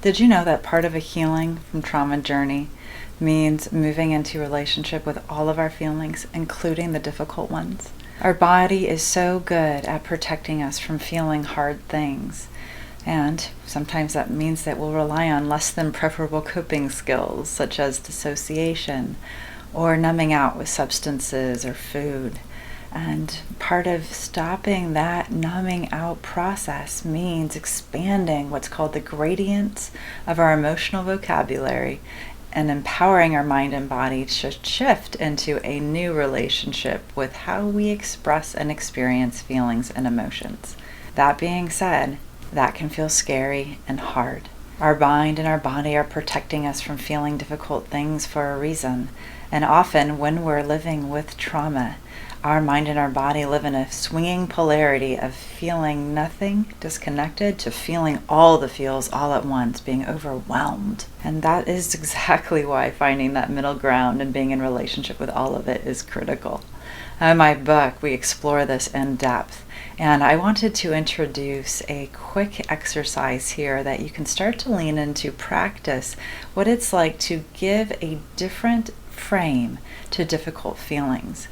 Did you know that part of a healing from trauma journey means moving into relationship with all of our feelings, including the difficult ones? Our body is so good at protecting us from feeling hard things. And sometimes that means that we'll rely on less than preferable coping skills, such as dissociation or numbing out with substances or food. And part of stopping that numbing out process means expanding what's called the gradients of our emotional vocabulary and empowering our mind and body to shift into a new relationship with how we express and experience feelings and emotions. That being said, that can feel scary and hard. Our mind and our body are protecting us from feeling difficult things for a reason. And often when we're living with trauma, our mind and our body live in a swinging polarity of feeling nothing, disconnected, to feeling all the feels all at once, being overwhelmed. And that is exactly why finding that middle ground and being in relationship with all of it is critical. In my book, we explore this in depth. And I wanted to introduce a quick exercise here that you can start to lean into practice what it's like to give a different frame to difficult feelings.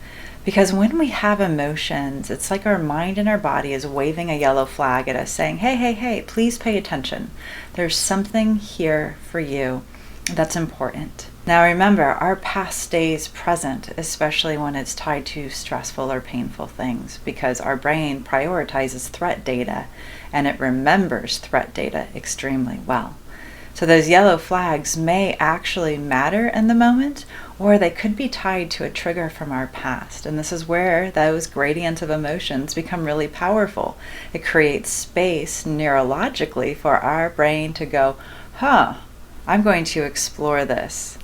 Because when we have emotions, it's like our mind and our body is waving a yellow flag at us saying, hey, hey, hey, please pay attention. There's something here for you that's important. Now remember, our past stays present, especially when it's tied to stressful or painful things, because our brain prioritizes threat data and it remembers threat data extremely well. So those yellow flags may actually matter in the moment, or they could be tied to a trigger from our past. And this is where those gradients of emotions become really powerful. It creates space neurologically for our brain to go, I'm going to explore this.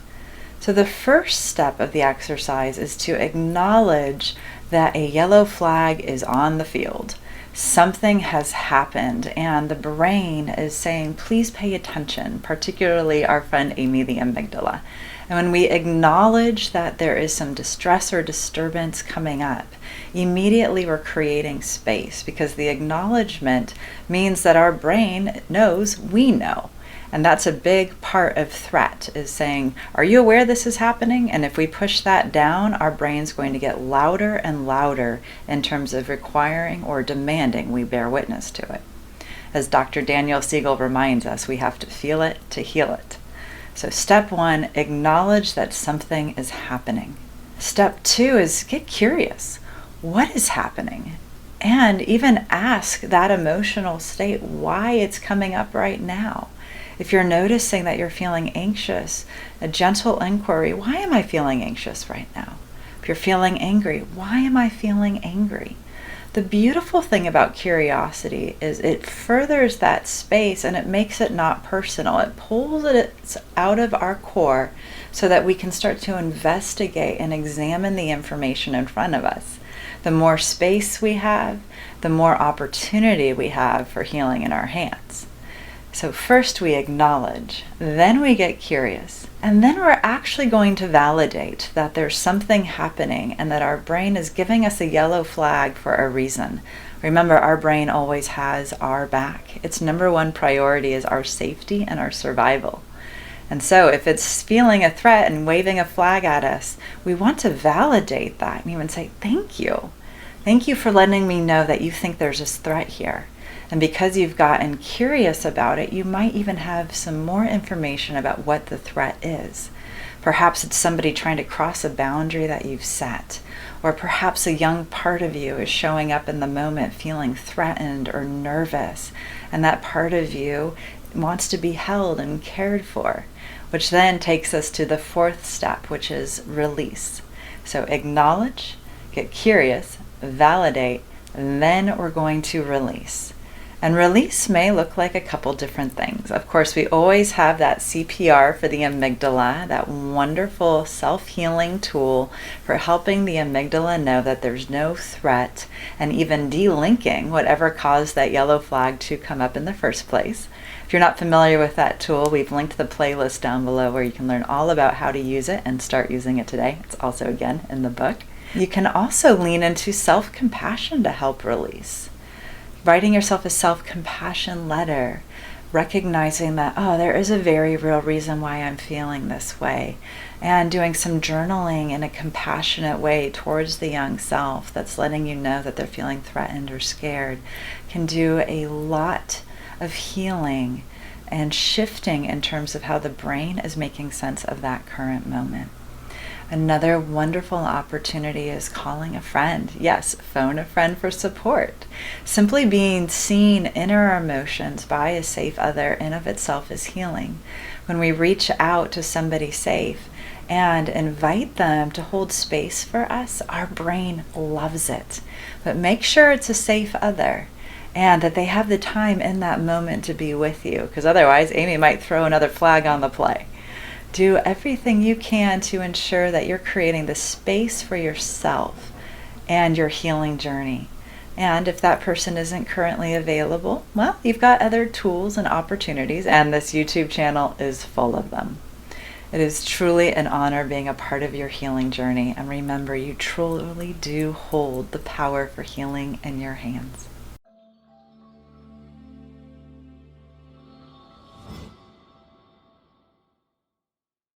So the first step of the exercise is to acknowledge that a yellow flag is on the field. Something has happened and the brain is saying, please pay attention, particularly our friend Amy, the amygdala. And when we acknowledge that there is some distress or disturbance coming up, immediately we're creating space, because the acknowledgement means that our brain knows we know. And that's a big part of threat, is saying, are you aware this is happening? And if we push that down, our brain's going to get louder and louder in terms of requiring or demanding we bear witness to it. As Dr. Daniel Siegel reminds us, we have to feel it to heal it. So step 1, acknowledge that something is happening. Step 2 is get curious. What is happening? And even ask that emotional state why it's coming up right now. If you're noticing that you're feeling anxious, a gentle inquiry, why am I feeling anxious right now? If you're feeling angry, why am I feeling angry? The beautiful thing about curiosity is it furthers that space and it makes it not personal. It pulls it out of our core so that we can start to investigate and examine the information in front of us. The more space we have, the more opportunity we have for healing in our hands. So first we acknowledge, then we get curious, and then we're actually going to validate that there's something happening and that our brain is giving us a yellow flag for a reason. Remember, our brain always has our back. Its number one priority is our safety and our survival. And so if it's feeling a threat and waving a flag at us, we want to validate that and even say, thank you. Thank you for letting me know that you think there's this threat here. And because you've gotten curious about it, you might even have some more information about what the threat is. Perhaps it's somebody trying to cross a boundary that you've set. Or perhaps a young part of you is showing up in the moment feeling threatened or nervous. And that part of you wants to be held and cared for, which then takes us to the 4th step, which is release. So acknowledge, get curious, validate, and then we're going to release. And release may look like a couple different things. Of course, we always have that CPR for the amygdala, that wonderful self-healing tool for helping the amygdala know that there's no threat and even delinking whatever caused that yellow flag to come up in the first place. If you're not familiar with that tool, we've linked the playlist down below where you can learn all about how to use it and start using it today. It's also, again, in the book. You can also lean into self-compassion to help release. Writing yourself a self-compassion letter, recognizing that, oh, there is a very real reason why I'm feeling this way, and doing some journaling in a compassionate way towards the young self that's letting you know that they're feeling threatened or scared can do a lot of healing and shifting in terms of how the brain is making sense of that current moment. Another wonderful opportunity is calling a friend. Yes, phone a friend for support. Simply being seen in our emotions by a safe other in of itself is healing. When we reach out to somebody safe and invite them to hold space for us, our brain loves it. But make sure it's a safe other and that they have the time in that moment to be with you, because otherwise Amy might throw another flag on the play. Do everything you can to ensure that you're creating the space for yourself and your healing journey. And if that person isn't currently available, well, you've got other tools and opportunities, and this YouTube channel is full of them. It is truly an honor being a part of your healing journey. And remember, you truly do hold the power for healing in your hands.